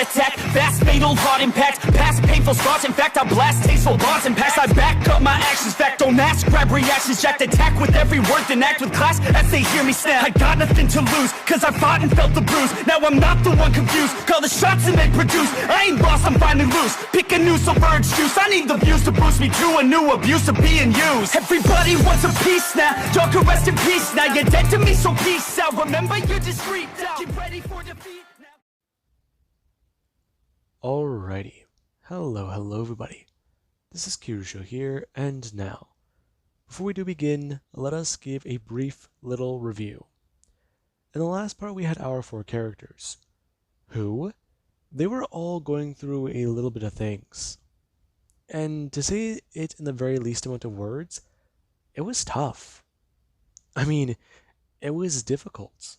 heart attack. Fast, fatal, heart impact. Past painful scars, in fact, I blast tasteful bars and pass. I back up my actions, fact, don't ask, grab reactions, jacked, attack with every word, then act with class as they hear me snap. I got nothing to lose, cause I fought and felt the bruise. Now I'm not the one confused, call the shots and they produce. I ain't lost, I'm finally loose, pick a new submerged juice. I need the views to boost me to a new abuse of being used. Everybody wants a piece now, y'all can rest in peace now. You're dead to me, so peace out. Remember you're discreet now, get ready for defeat now. Alrighty, hello everybody, this is Kirusho here, and now, before we do begin, let us give a brief little review. In the last part we had our 4 characters, who, they were all going through a little bit of things, and to say it in the very least amount of words, it was tough. I mean, it was difficult.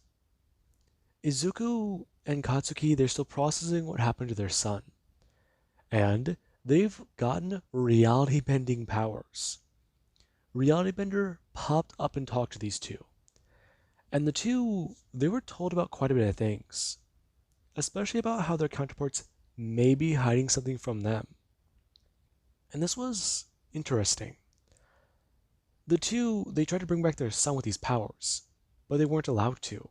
Izuku and Katsuki, they're still processing what happened to their son. And they've gotten reality bending powers. Reality Bender popped up and talked to these two. And the two, they were told about quite a bit of things. Especially about how their counterparts may be hiding something from them. And this was interesting. The two, they tried to bring back their son with these powers, but they weren't allowed to.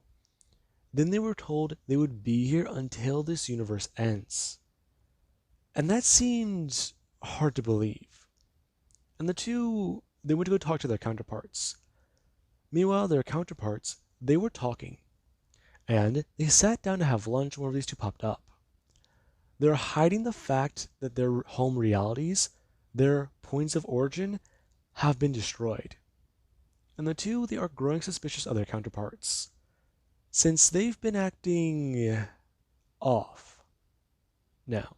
Then they were told they would be here until this universe ends. And that seemed hard to believe. And the two, they went to go talk to their counterparts. Meanwhile, their counterparts, they were talking. And they sat down to have lunch when one of these two popped up. They're hiding the fact that their home realities, their points of origin, have been destroyed. And the two, they are growing suspicious of their counterparts, since they've been acting off. Now,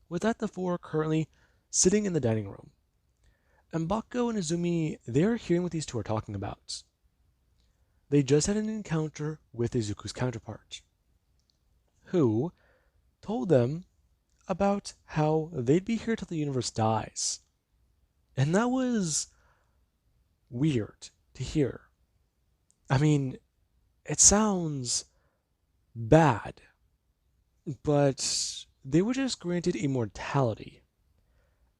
with that, the 4 are currently sitting in the dining room. And Bakugo and Izumi, they're hearing what these two are talking about. They just had an encounter with Izuku's counterpart, who told them about how they'd be here till the universe dies. And that was weird to hear. I mean, it sounds bad, but they were just granted immortality,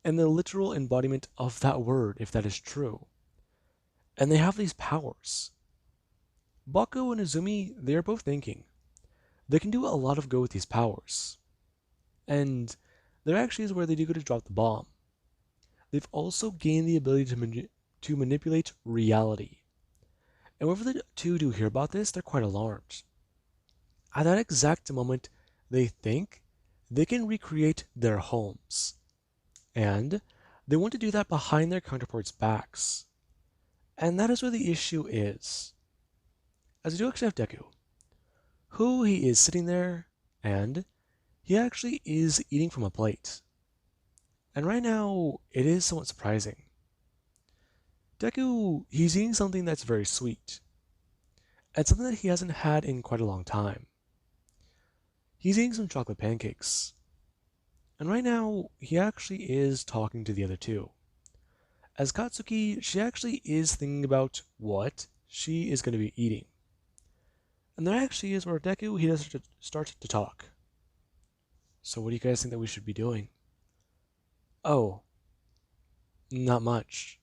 and the literal embodiment of that word, if that is true. And they have these powers. Bakugo and Izumi, they are both thinking they can do a lot of good with these powers. And there actually is where they do go to drop the bomb. They've also gained the ability to manipulate reality. And whenever the two do hear about this, they're quite alarmed. At that exact moment, they think they can recreate their homes. And they want to do that behind their counterparts' backs. And that is where the issue is. As we do actually have Deku, who he is sitting there, and he actually is eating from a plate. And right now, it is somewhat surprising. Deku, he's eating something that's very sweet, and something that he hasn't had in quite a long time. He's eating some chocolate pancakes. And right now, he actually is talking to the other two. As Katsuki, she actually is thinking about what she is going to be eating. And there actually is where Deku, he does start to talk. So what do you guys think that we should be doing? Oh, not much.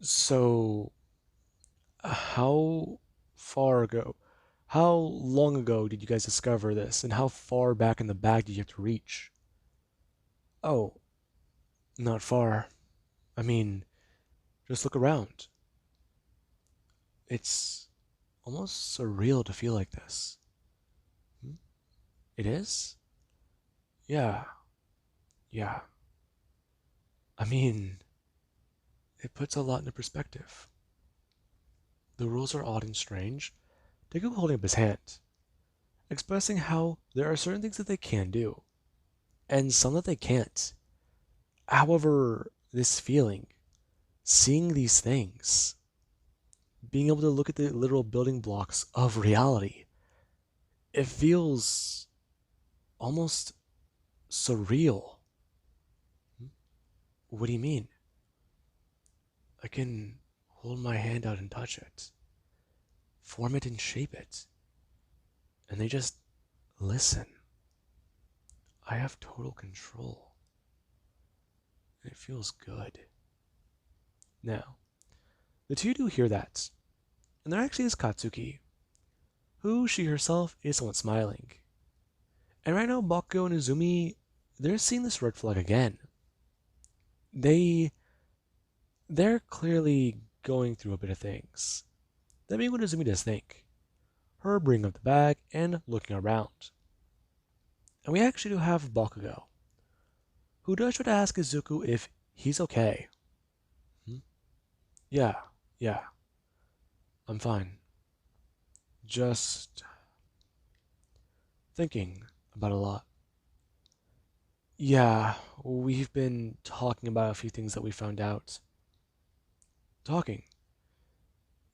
So, how long ago did you guys discover this, and how far back in the bag did you have to reach? Oh, not far. I mean, just look around. It's almost surreal to feel like this. It is? Yeah. I mean, it puts a lot into perspective. The rules are odd and strange. Deku holding up his hand, expressing how there are certain things that they can do, and some that they can't. However, this feeling, seeing these things, being able to look at the literal building blocks of reality, it feels almost surreal. What do you mean? I can hold my hand out and touch it, form it and shape it, and they just listen. I have total control. And it feels good. Now, the two do hear that, and there actually is Katsuki, who she herself is somewhat smiling. And right now, Bakugo and Izumi, they're seeing this red flag again. They're clearly going through a bit of things. That being what Izumi does think. Her bringing up the bag and looking around. And we actually do have Bakugo, who does try to ask Izuku if he's okay. Hmm? Yeah, I'm fine. Just thinking about a lot. Yeah, we've been talking about a few things that we found out. Talking.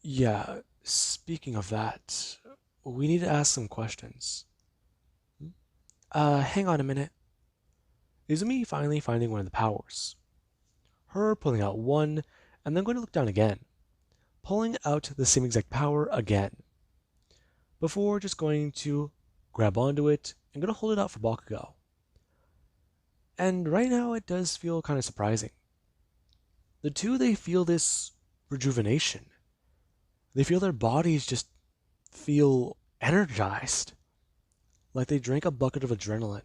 Yeah, speaking of that, we need to ask some questions. Hmm? Hang on a minute. Izumi finally finding one of the powers. Her pulling out one, and then going to look down again, pulling out the same exact power again, before just going to grab onto it and going to hold it out for Bakugo. And right now it does feel kind of surprising. The two, they feel this rejuvenation. They feel their bodies just feel energized, like they drank a bucket of adrenaline.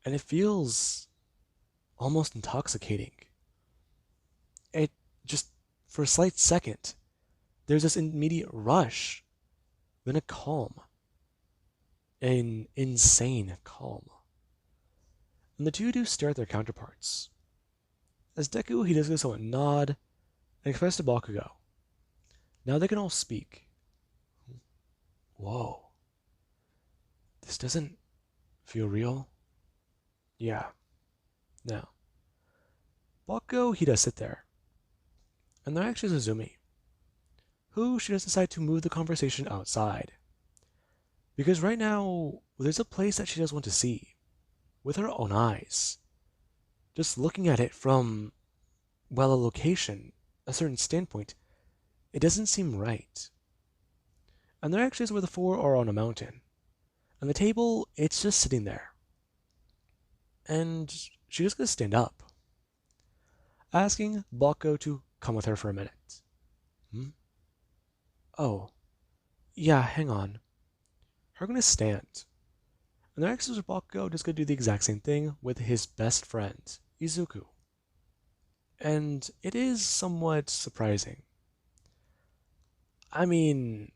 And it feels almost intoxicating. It just, for a slight second, there's this immediate rush, then a calm, an insane calm. And the two do stare at their counterparts. As Deku, he does go somewhat nod and express to Bakugo. Now they can all speak. Whoa. This doesn't feel real? Yeah. Now, Bakugo, he does sit there. And there actually is Izumi, who she does decide to move the conversation outside. Because right now, there's a place that she does want to see, with her own eyes. Just looking at it from, well, a location, a certain standpoint, it doesn't seem right. And there actually is where the four are on a mountain. And the table, it's just sitting there. And she just gonna stand up, asking Bakugo to come with her for a minute. Hmm? Oh, yeah, hang on. Her gonna stand. And the next is Bakugo just gonna do the exact same thing with his best friend, Izuku. And it is somewhat surprising. I mean,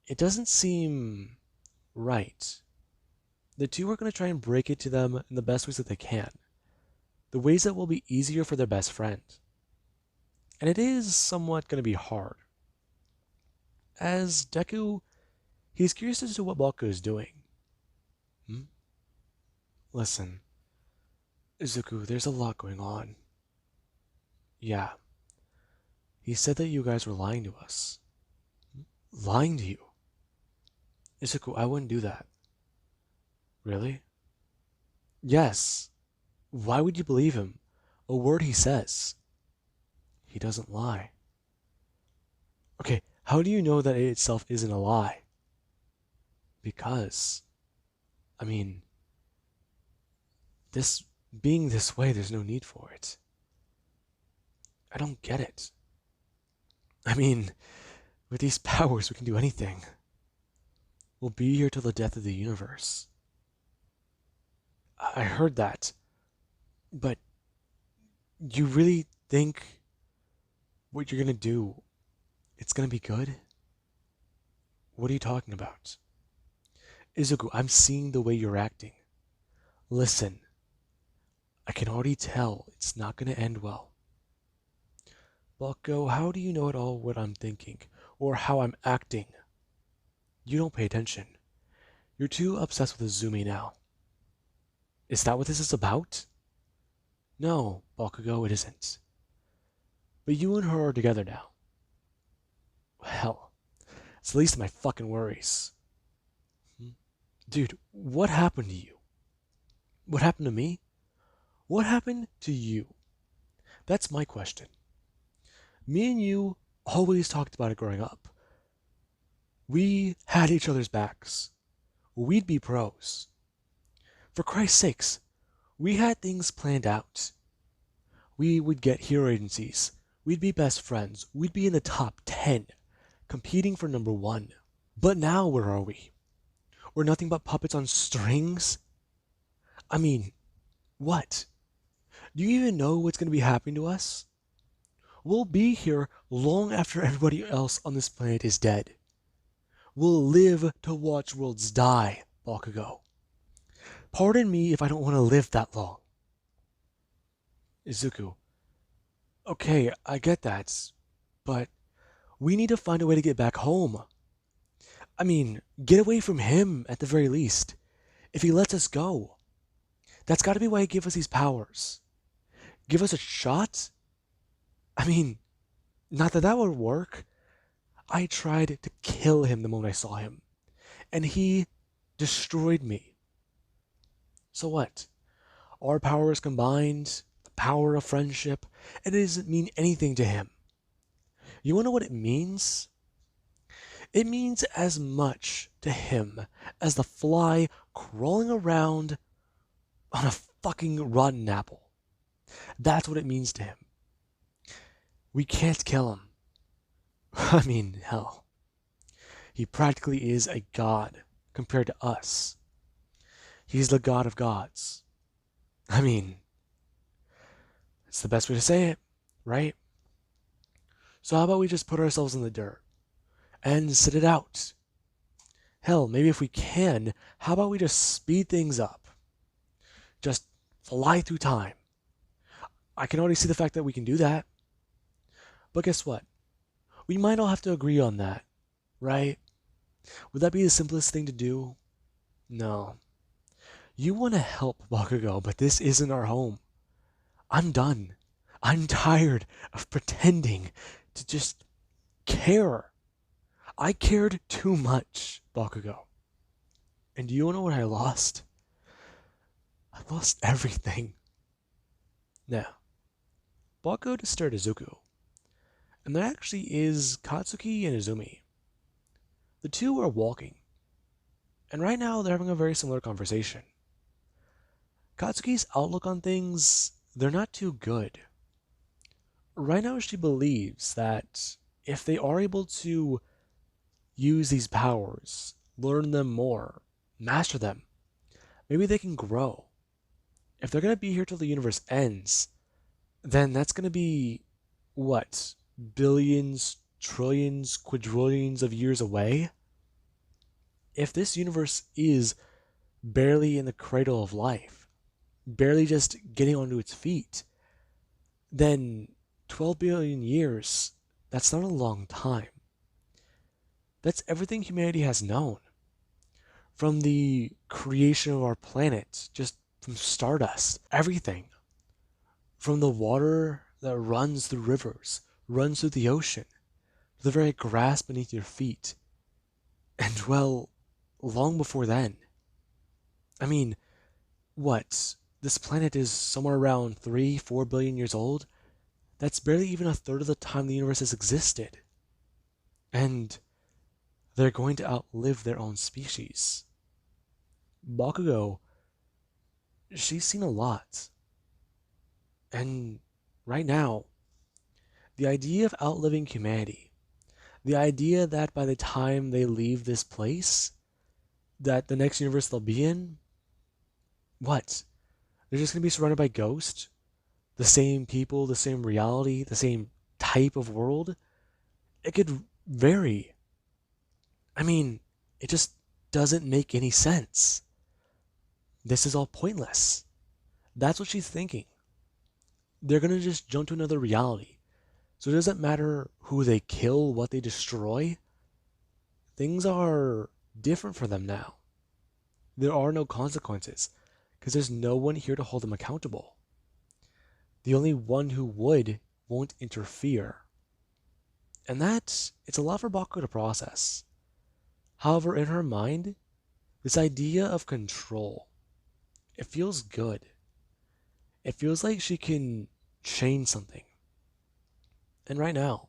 it doesn't seem right. The two are going to try and break it to them in the best ways that they can. The ways that will be easier for their best friend. And it is somewhat going to be hard. As Deku, he's curious as to what Bakugo is doing. Hmm? Listen, Izuku, there's a lot going on. Yeah. He said that you guys were lying to us. Lying to you? Izuku, I wouldn't do that. Really? Yes. Why would you believe him? A word he says. He doesn't lie. Okay, how do you know that it itself isn't a lie? Because, I mean, this being this way, there's no need for it. I don't get it. I mean, with these powers, we can do anything. We'll be here till the death of the universe. I heard that. But you really think what you're gonna do, it's gonna be good? What are you talking about? Izuku, I'm seeing the way you're acting. Listen, I can already tell it's not gonna end well. Bakugo, how do you know at all what I'm thinking, or how I'm acting? You don't pay attention. You're too obsessed with Izumi now. Is that what this is about? No, Bakugo, it isn't. But you and her are together now. Hell, it's the least of my fucking worries. Dude, what happened to you? What happened to me? What happened to you? That's my question. Me and you always talked about it growing up. We had each other's backs. We'd be pros. For Christ's sakes, we had things planned out. We would get hero agencies. We'd be best friends. We'd be in the top 10, competing for number 1. But now where are we? We're nothing but puppets on strings? I mean, what? Do you even know what's going to be happening to us? We'll be here long after everybody else on this planet is dead. We'll live to watch worlds die, Bakugo. Pardon me if I don't want to live that long. Izuku. Okay, I get that, but we need to find a way to get back home. I mean, get away from him at the very least. If he lets us go. That's gotta be why he gave us these powers. Give us a shot? I mean, not that that would work. I tried to kill him the moment I saw him, and he destroyed me. So what? Our powers combined, the power of friendship, and it doesn't mean anything to him. You wanna know what it means? It means as much to him as the fly crawling around on a fucking rotten apple. That's what it means to him. We can't kill him. I mean, hell. He practically is a god compared to us. He's the god of gods. I mean, it's the best way to say it, right? So how about we just put ourselves in the dirt and sit it out? Hell, maybe if we can, how about we just speed things up? Just fly through time. I can already see the fact that we can do that. But guess what? We might all have to agree on that, right? Would that be the simplest thing to do? No. You want to help Bakugo, but this isn't our home. I'm done. I'm tired of pretending to just care. I cared too much, Bakugo. And do you want to know what I lost? I lost everything. Now, Bakugo just stared at Izuku. And there actually is Katsuki and Izumi. The two are walking. And right now they're having a very similar conversation. Katsuki's outlook on things, they're not too good. Right now she believes that if they are able to use these powers, learn them more, master them, maybe they can grow. If they're going to be here till the universe ends, then that's going to be, what, billions, trillions, quadrillions of years away? If this universe is barely in the cradle of life, barely just getting onto its feet, then 12 billion years, that's not a long time. That's everything humanity has known. From the creation of our planet, just from stardust, everything. From the water that runs through rivers, runs through the ocean, to the very grass beneath your feet. And well, long before then. I mean, what? This planet is somewhere around 3-4 billion years old? That's barely even a third of the time the universe has existed. And they're going to outlive their own species. Bakugo, she's seen a lot. And right now, the idea of outliving humanity, the idea that by the time they leave this place, that the next universe they'll be in, what? They're just going to be surrounded by ghosts? The same people, the same reality, the same type of world? It could vary. I mean, it just doesn't make any sense. This is all pointless. That's what she's thinking. They're going to just jump to another reality. So it doesn't matter who they kill, what they destroy. Things are different for them now. There are no consequences, because there's no one here to hold them accountable. The only one who would won't interfere. And it's a lot for Bakugo to process. However, in her mind, this idea of control, it feels good. It feels like she can change something. And right now,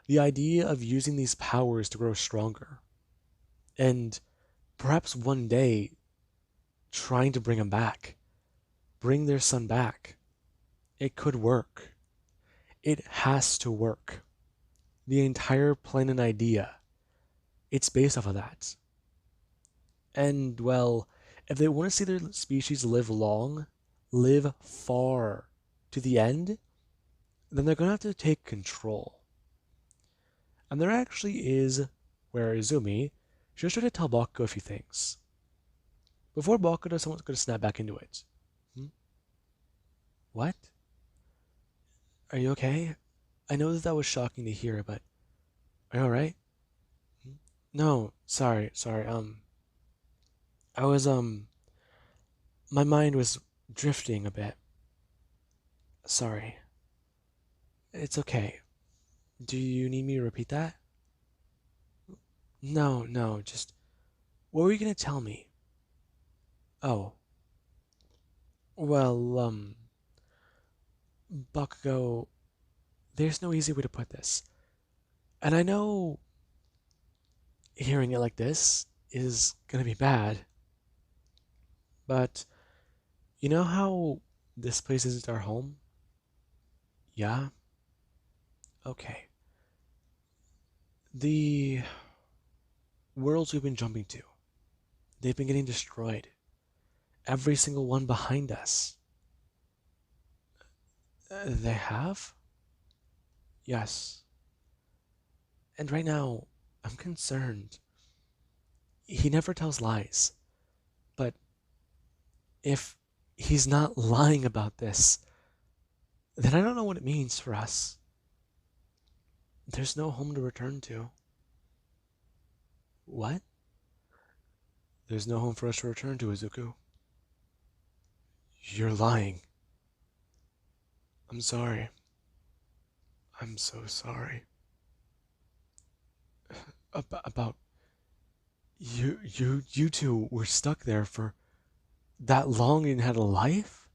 the idea of using these powers to grow stronger, and perhaps one day trying to bring him back, bring their son back. It could work. It has to work. The entire plan and idea, it's based off of that. And, well, if they want to see their species live long, live far to the end, then they're going to have to take control. And there actually is where Izumi, she'll try to tell Bakugo a few things. Before Bakugo does, someone's going to snap back into it. What? Are you okay? I know that was shocking to hear, but are you alright? No, sorry. I was, my mind was drifting a bit. Sorry. It's okay. Do you need me to repeat that? No, just, what were you gonna tell me? Oh, well, Bakugo, there's no easy way to put this. And I know hearing it like this is gonna be bad, but you know how this place isn't our home? Yeah? Okay. The worlds we've been jumping to, they've been getting destroyed. Every single one behind us. They have? Yes. And right now, I'm concerned. He never tells lies. But if he's not lying about this, then I don't know what it means for us. There's no home to return to. What? There's no home for us to return to, Izuku. You're lying. I'm sorry. I'm so sorry. About you two were stuck there for that long and had a life?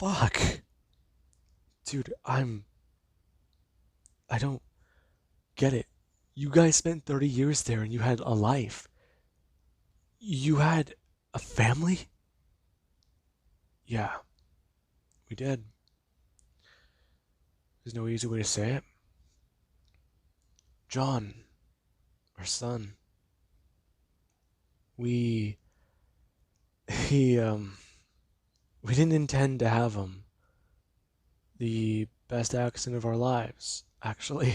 Fuck. Dude, I don't get it. You guys spent 30 years there and you had a life. You had a family? Yeah, we did. There's no easy way to say it. John, our son, we didn't intend to have him. The best accident of our lives, actually.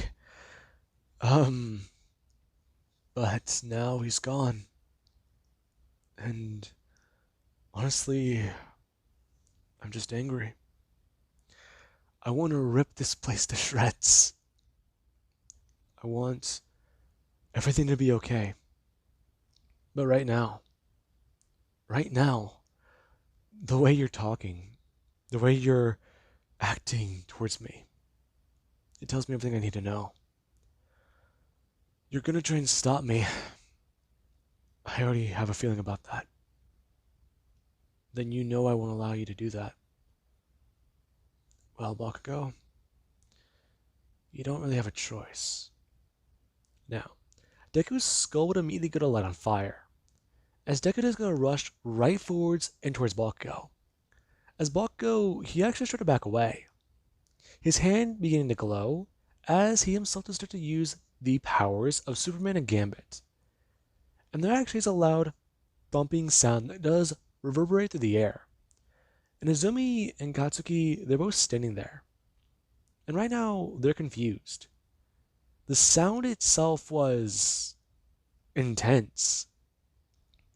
But now he's gone. And honestly, I'm just angry. I want to rip this place to shreds. I want everything to be okay. But right now, the way you're talking, the way you're acting towards me, it tells me everything I need to know. You're gonna try and stop me. I already have a feeling about that. Then you know I won't allow you to do that. Well, Bakugo, you don't really have a choice. Now, Deku's skull would immediately go to light on fire, as Deku is going to rush right forwards and towards Bakugo. As Bakugo, he actually started to back away, his hand beginning to glow as he himself to start to use the powers of Superman and Gambit. And there actually is a loud thumping sound that does reverberate through the air. And Izumi and Katsuki, they're both standing there. And right now, they're confused. The sound itself was intense.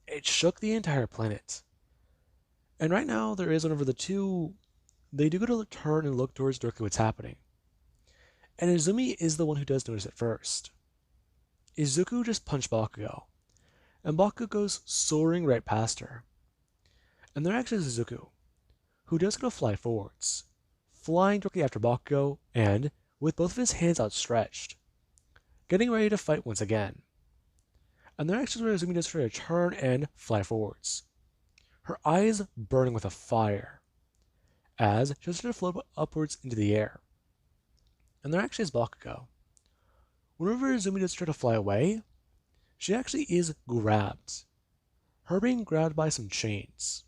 It shook the entire planet. And right now, there is, whenever the two, they do go to turn and look towards directly what's happening. And Izumi is the one who does notice it first. Izuku just punched Bakugo, and Bakugo goes soaring right past her. And there actually is Izuku, who does go to fly forwards, flying directly after Bakugo, and with both of his hands outstretched, getting ready to fight once again. And there actually is where Izumi does try to turn and fly forwards, her eyes burning with a fire, as she starts to float upwards into the air. And there actually is Bakugo. Whenever Izumi does try to fly away, she actually is grabbed. her being grabbed by some chains.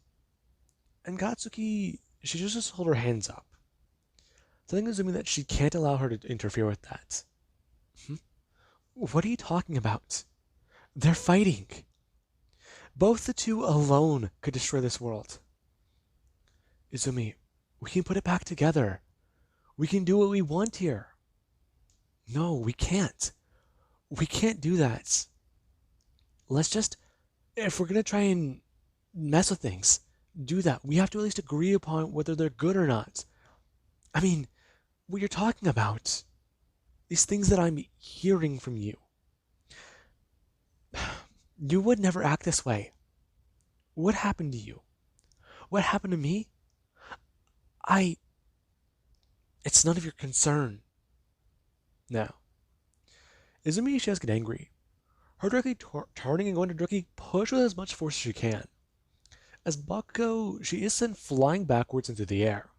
And Katsuki, she just hold her hands up, telling Izumi that she can't allow her to interfere with that. What are you talking about? They're fighting. Both the two alone could destroy this world. Izumi, we can put it back together. We can do what we want here. No, we can't. We can't do that. Let's just, if we're gonna try and mess with things, do that. We have to at least agree upon whether they're good or not. I mean, what you're talking about, these things that I'm hearing from you, you would never act this way. What happened to you? What happened to me? It's none of your concern. Now, Izumi, she does get angry. Her directly turning and going to directly push with as much force as she can. As Bakugo, she is sent flying backwards into the air.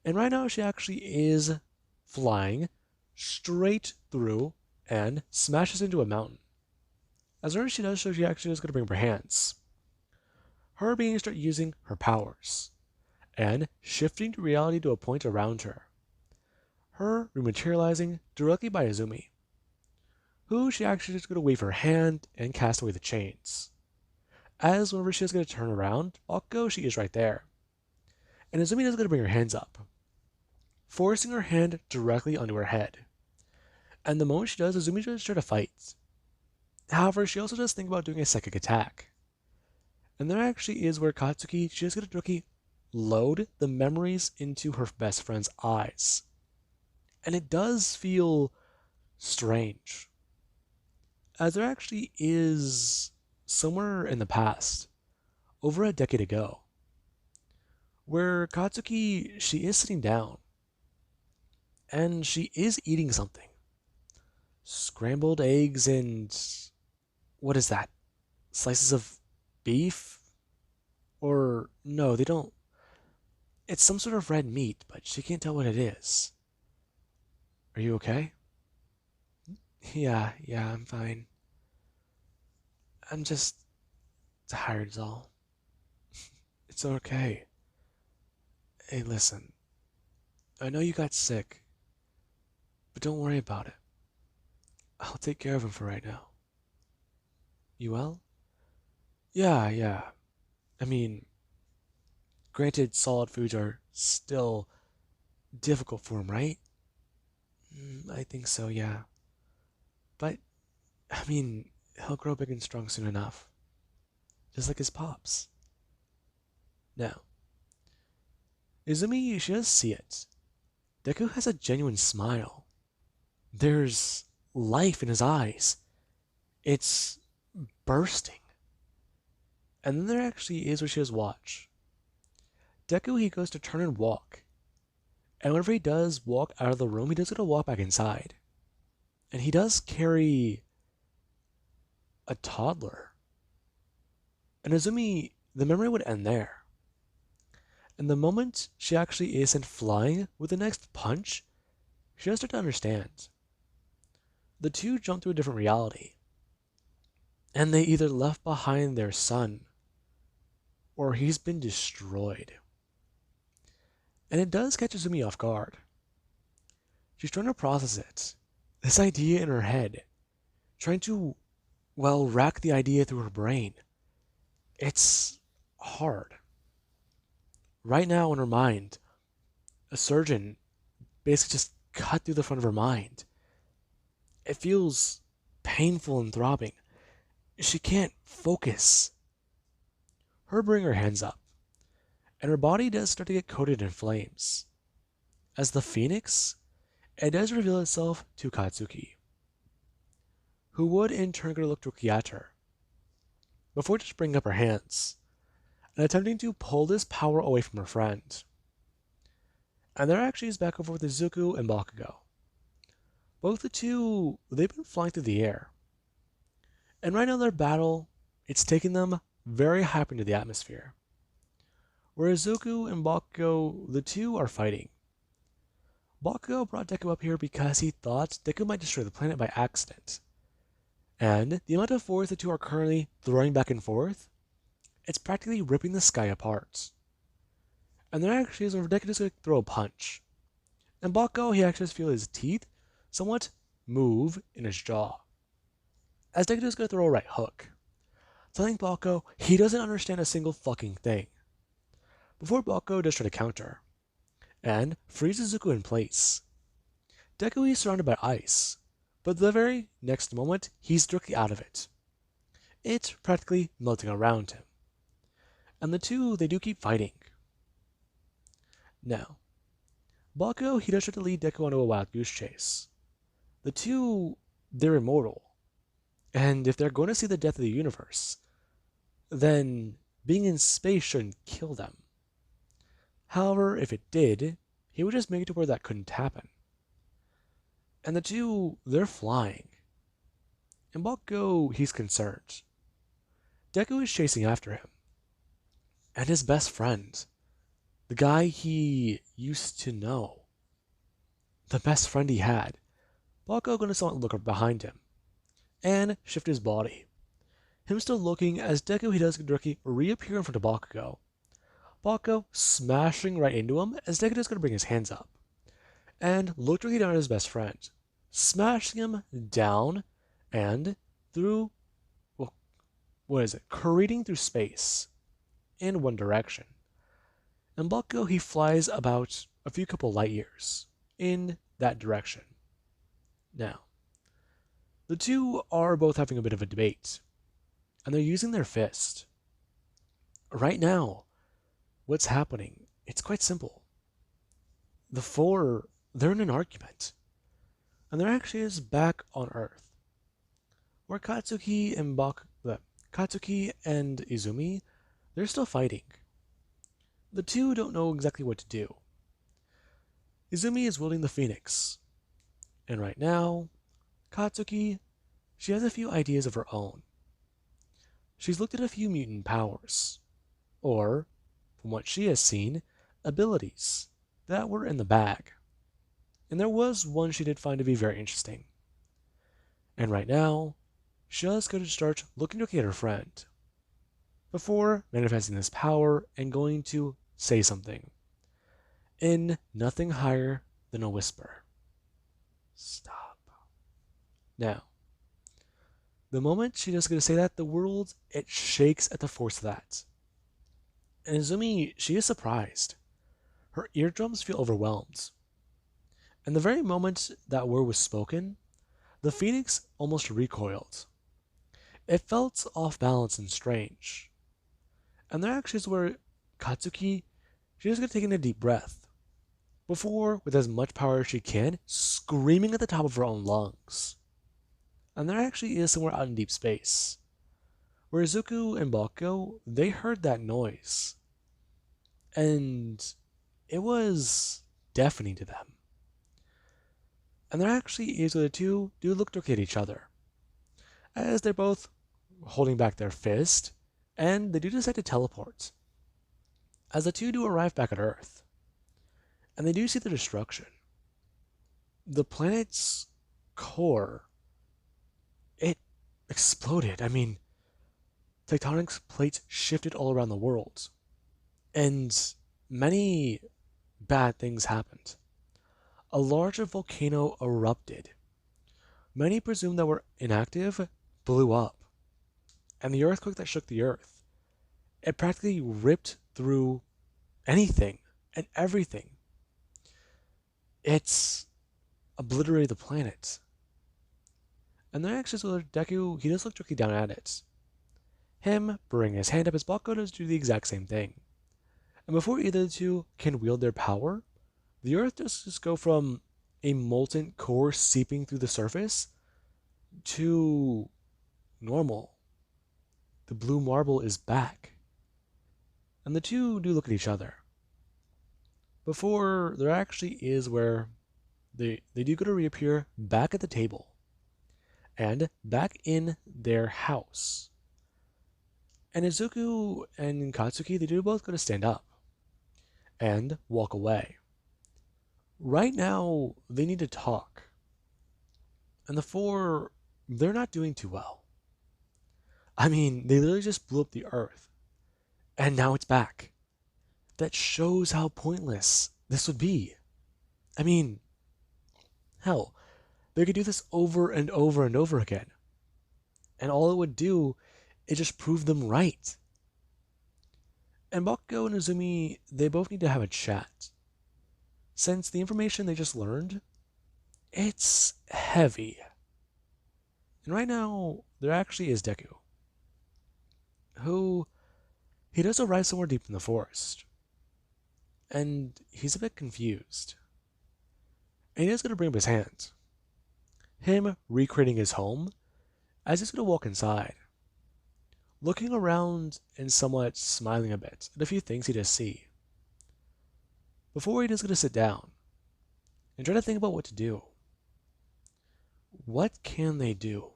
And right now she actually is flying straight through and smashes into a mountain. As soon as she does so, she actually is going to bring up her hands. Her being start using her powers and shifting to reality to a point around her. Her rematerializing directly by Izumi, who she actually is going to wave her hand and cast away the chains. As whenever she is going to turn around, Bakugo, she is right there. And Izumi is going to bring her hands up, forcing her hand directly onto her head. And the moment she does, Izumi does try to fight. However, she also does think about doing a psychic attack. And there actually is where Katsuki, she is going to directly load the memories into her best friend's eyes. And it does feel strange, as there actually is somewhere in the past, over a decade ago, where Katsuki, she is sitting down, and she is eating something. Scrambled eggs and, what is that? Slices of beef? Or, no, they don't. It's some sort of red meat, but she can't tell what it is. Are you okay? Yeah, I'm fine. I'm just tired is all. It's okay. Hey, listen. I know you got sick, but don't worry about it. I'll take care of him for right now. You well? Yeah. I mean, granted, solid foods are still difficult for him, right? I think so, yeah. But, I mean, he'll grow big and strong soon enough. Just like his pops. Now, Izumi, she does see it. Deku has a genuine smile. There's life in his eyes. It's bursting. And then there actually is where she does watch. Deku, he goes to turn and walk. And whenever he does walk out of the room, he does get to walk back inside. And he does carry a toddler. And Izumi, the memory would end there. And the moment she actually is sent flying with the next punch, she does start to understand. The two jump to a different reality. And they either left behind their son, or he's been destroyed. And it does catch Izumi off guard. She's trying to process it. This idea in her head. Trying to, rack the idea through her brain. It's hard. Right now in her mind, a surgeon basically just cut through the front of her mind. It feels painful and throbbing. She can't focus. Her bring her hands up, and her body does start to get coated in flames. As the phoenix, it does reveal itself to Katsuki, who would in turn go to look directly at her, before just bringing up her hands, and attempting to pull this power away from her friend. And there actually is back over with Izuku and Bakugo. Both the two, they've been flying through the air. And right now their battle, it's taking them very high up into the atmosphere. Where Izuku and Bakugo, the two are fighting. Bakugo brought Deku up here because he thought Deku might destroy the planet by accident. And the amount of force the two are currently throwing back and forth, it's practically ripping the sky apart. And there actually is where Deku just going to throw a punch. And Bakugo, he actually just feels his teeth somewhat move in his jaw. As Deku is going to throw a right hook. Telling Bakugo he doesn't understand a single fucking thing. Before Bakugo does try to counter, and freezes Zuko in place. Deku is surrounded by ice, but the very next moment he's directly out of it. It's practically melting around him. And the two, they do keep fighting. Now, Bakugo, he does try to lead Deku onto a wild goose chase. The two, they're immortal. And if they're going to see the death of the universe, then being in space shouldn't kill them. However, if it did, he would just make it to where that couldn't happen. And the two, they're flying. And Bakugo, he's concerned. Deku is chasing after him. And his best friend, the guy he used to know, the best friend he had, Bakugo gonna somewhat look behind him and shift his body. Him still looking as Deku, he does directly reappear in front of Bakugo. Bakugo smashing right into him as Deku is gonna bring his hands up and look directly down at his best friend, smashing him down and through, well, careening through space in one direction. And Bakugo, he flies about a few couple light years in that direction. Now, the two are both having a bit of a debate, and they're using their fist. Right now, what's happening? It's quite simple. The four, they're in an argument, and they're actually is back on Earth, where Katsuki and Izumi, they're still fighting. The two don't know exactly what to do. Izumi is wielding the Phoenix, and right now, Katsuki, she has a few ideas of her own. She's looked at a few mutant powers, or, from what she has seen, abilities that were in the bag. And there was one she did find to be very interesting. And right now, she is going to start looking at her friend before manifesting this power and going to say something in nothing higher than a whisper. Stop. Now, the moment she is going to say that, the world, it shakes at the force of that. And Izumi, she is surprised. Her eardrums feel overwhelmed. And the very moment that word was spoken, the Phoenix almost recoiled. It felt off balance and strange. And there actually is where Katsuki, she's going to take in a deep breath, before, with as much power as she can, screaming at the top of her own lungs. And there actually is somewhere out in deep space, where Izuku and Bakugo, they heard that noise. And it was deafening to them. And there actually is where the two do look at each other, as they're both holding back their fist, and they do decide to teleport. As the two do arrive back at Earth, and they do see the destruction. The planet's core, it exploded. I mean, tectonic plates shifted all around the world, and many bad things happened. A larger volcano erupted. Many presumed that were inactive blew up, and the earthquake that shook the earth, it practically ripped through anything and everything. It's obliterated the planet. And then actually, so Deku, he does look directly down at it. Him bringing his hand up as Bakugo does do the exact same thing. And before either of the two can wield their power, the Earth does just go from a molten core seeping through the surface to normal. The blue marble is back. And the two do look at each other. Before there actually is where they do go to reappear back at the table. And back in their house. And Izuku and Katsuki, they do both go to stand up and walk away. Right now, they need to talk. And the four, they're not doing too well. I mean, they literally just blew up the earth. and now it's back. That shows how pointless this would be. I mean, hell, they could do this over and over and over again. And all it would do is just prove them right. And Bakugo and Izumi, they both need to have a chat. Since the information they just learned, it's heavy. And right now, there actually is Deku, who he does arrive somewhere deep in the forest. And he's a bit confused. And he is going to bring up his hand. Him recreating his home as he's going to walk inside. Looking around and somewhat smiling a bit at a few things he does see. Before he is going to sit down and try to think about what to do. What can they do?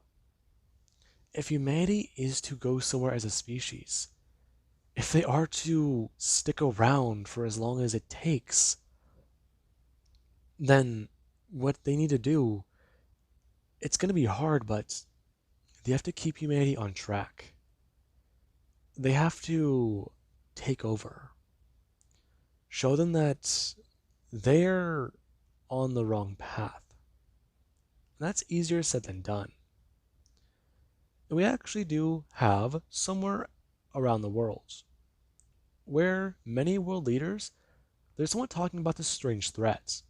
If humanity is to go somewhere as a species, if they are to stick around for as long as it takes, then what they need to do, it's going to be hard, but they have to keep humanity on track. They have to take over. Show them that they're on the wrong path. And that's easier said than done. And we actually do have somewhere around the world where many world leaders, they're somewhat talking about this strange threat.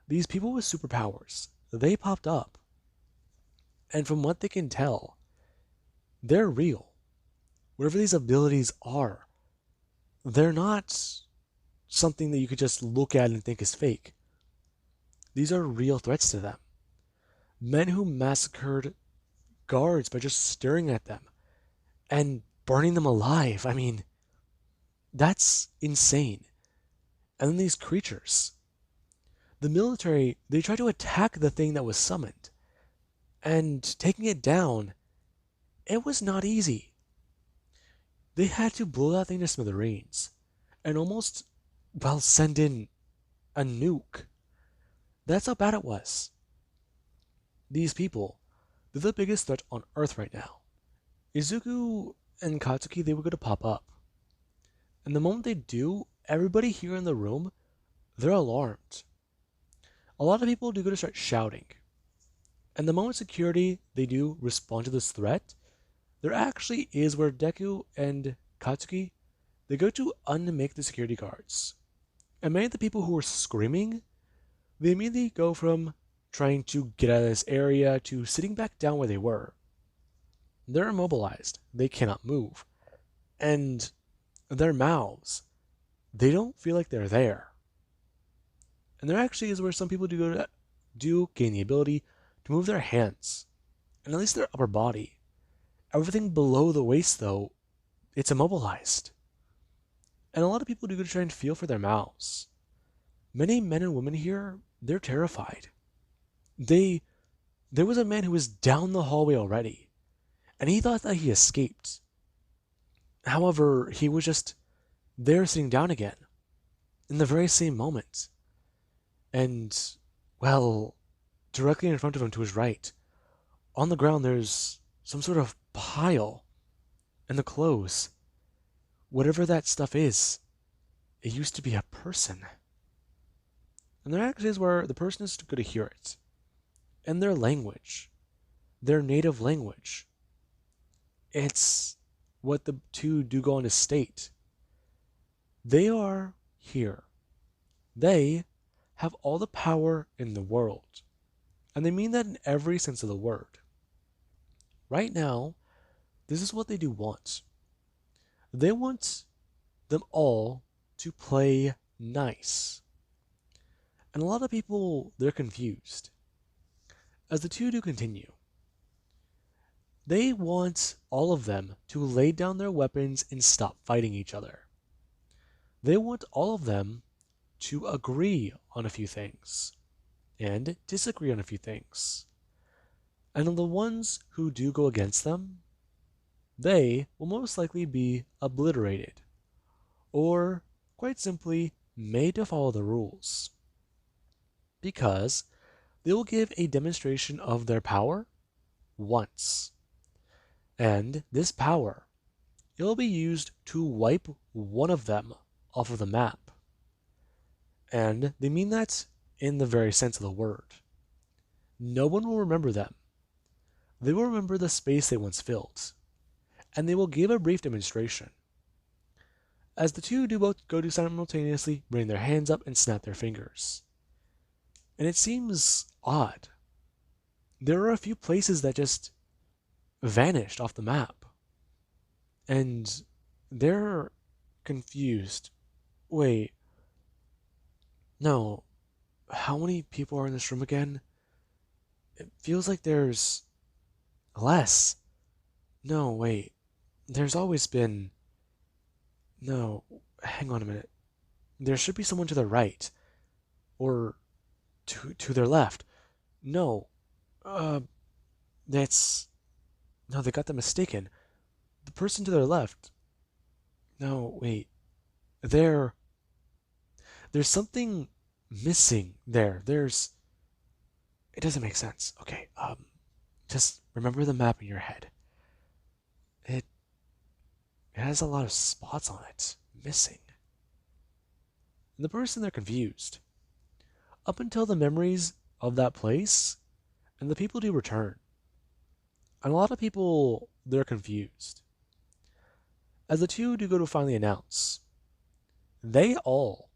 These people with superpowers, they popped up. And from what they can tell, they're real. Whatever these abilities are, they're not something that you could just look at and think is fake. These are real threats to them. Men who massacred guards by just staring at them and burning them alive. I mean, that's insane. And then these creatures. The military, they tried to attack the thing that was summoned. And taking it down, it was not easy. They had to blow that thing to smithereens and almost, well, send in a nuke. That's how bad it was. These people, they're the biggest threat on Earth right now. Izuku and Katsuki, they were going to pop up. And the moment they do, everybody here in the room, they're alarmed. A lot of people do go to start shouting. And the moment security, they do respond to this threat, there actually is where Deku and Katsuki, they go to unmake the security guards. And many of the people who were screaming, they immediately go from trying to get out of this area to sitting back down where they were. They're immobilized. They cannot move. And their mouths, they don't feel like they're there. And there actually is where some people do gain the ability to move their hands, and at least their upper body. Everything below the waist, though, it's immobilized. And a lot of people do go to try and feel for their mouths. Many men and women here, they're terrified. There was a man who was down the hallway already, and he thought that he escaped. However, he was just there sitting down again, in the very same moment. And, well, directly in front of him to his right, on the ground there's some sort of pile. And the clothes, whatever that stuff is, it used to be a person. And there actually is where the person is going to hear it. And their language, their native language. It's what the two do go on to state. They are here. They have all the power in the world. And they mean that in every sense of the word. Right now, this is what they do want. They want them all to play nice. And a lot of people, they're confused. As the two do continue, they want all of them to lay down their weapons and stop fighting each other. They want all of them to agree on a few things and disagree on a few things. And the ones who do go against them, they will most likely be obliterated, or quite simply made to follow the rules. Because they will give a demonstration of their power once. And this power, it will be used to wipe one of them off of the map. And they mean that in the very sense of the word. No one will remember them. They will remember the space they once filled, and they will give a brief demonstration. As the two do both go to simultaneously bring their hands up and snap their fingers. And it seems odd. There are a few places that just vanished off the map. And they're confused. Wait. No. How many people are in this room again? It feels like there's less. No, wait. There's always been... No, hang on a minute. There should be someone to their right. Or to their left. No. That's... No, they got that mistaken. The person to their left... No, wait. There's something missing there. It doesn't make sense. Okay, just remember the map in your head. It has a lot of spots on it, missing. And the person, they're confused. Up until the memories of that place, and the people do return. And a lot of people, they're confused. As the two do go to finally announce, they all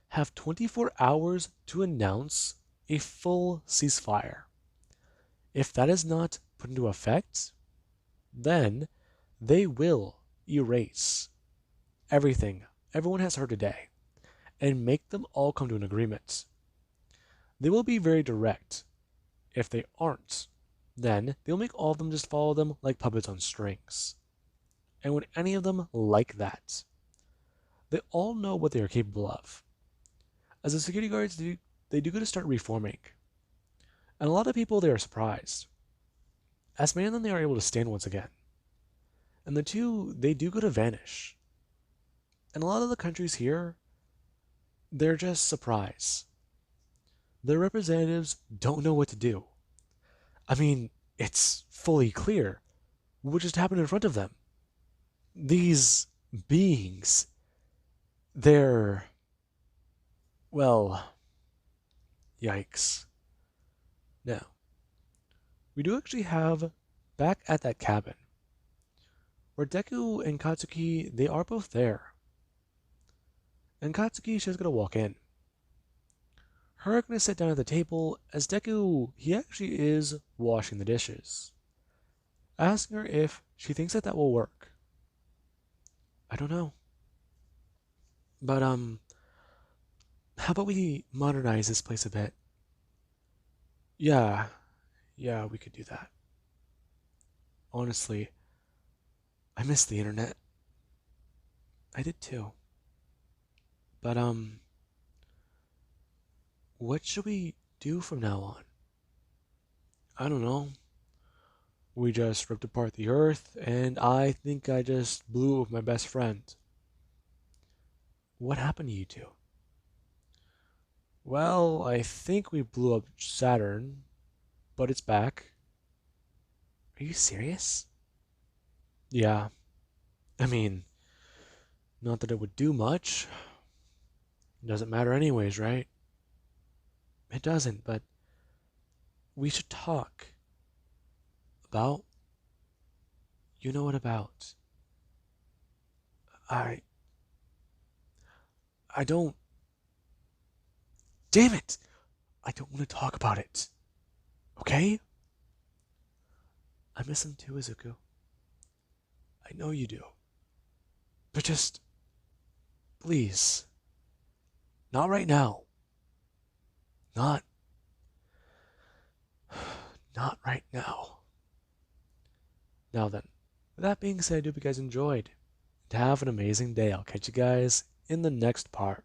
have 24 hours to announce a full ceasefire. If that is not put into effect, then they will erase everything everyone has heard today and make them all come to an agreement. They will be very direct. If they aren't, then they'll make all of them just follow them like puppets on strings. And would any of them like that? They all know what they are capable of. As the security guards they do go to start reforming. And a lot of people, they are surprised. As many of them, they are able to stand once again. And the two, they do go to vanish. And a lot of the countries here, they're just surprised. Their representatives don't know what to do. I mean, it's fully clear what just happened in front of them. These beings, they're... Well, yikes. Now, we do actually have, back at that cabin, where Deku and Katsuki, they are both there. And Katsuki, she's gonna walk in. Her gonna sit down at the table as Deku, he actually is washing the dishes. Asking her if she thinks that will work. I don't know. But, how about we modernize this place a bit? Yeah, we could do that. Honestly, I miss the internet. I did too. But, what should we do from now on? I don't know. We just ripped apart the earth, and I think I just blew it with my best friend. What happened to you two? Well, I think we blew up Saturn, but it's back. Are you serious? Yeah. I mean, not that it would do much. It doesn't matter anyways, right? It doesn't, but we should talk about... You know what about? I don't... Damn it! I don't want to talk about it. Okay? I miss him too, Izuku. I know you do. But just... Please. Not right now. Not right now. Now then, with that being said, I hope you guys enjoyed. And have an amazing day. I'll catch you guys in the next part.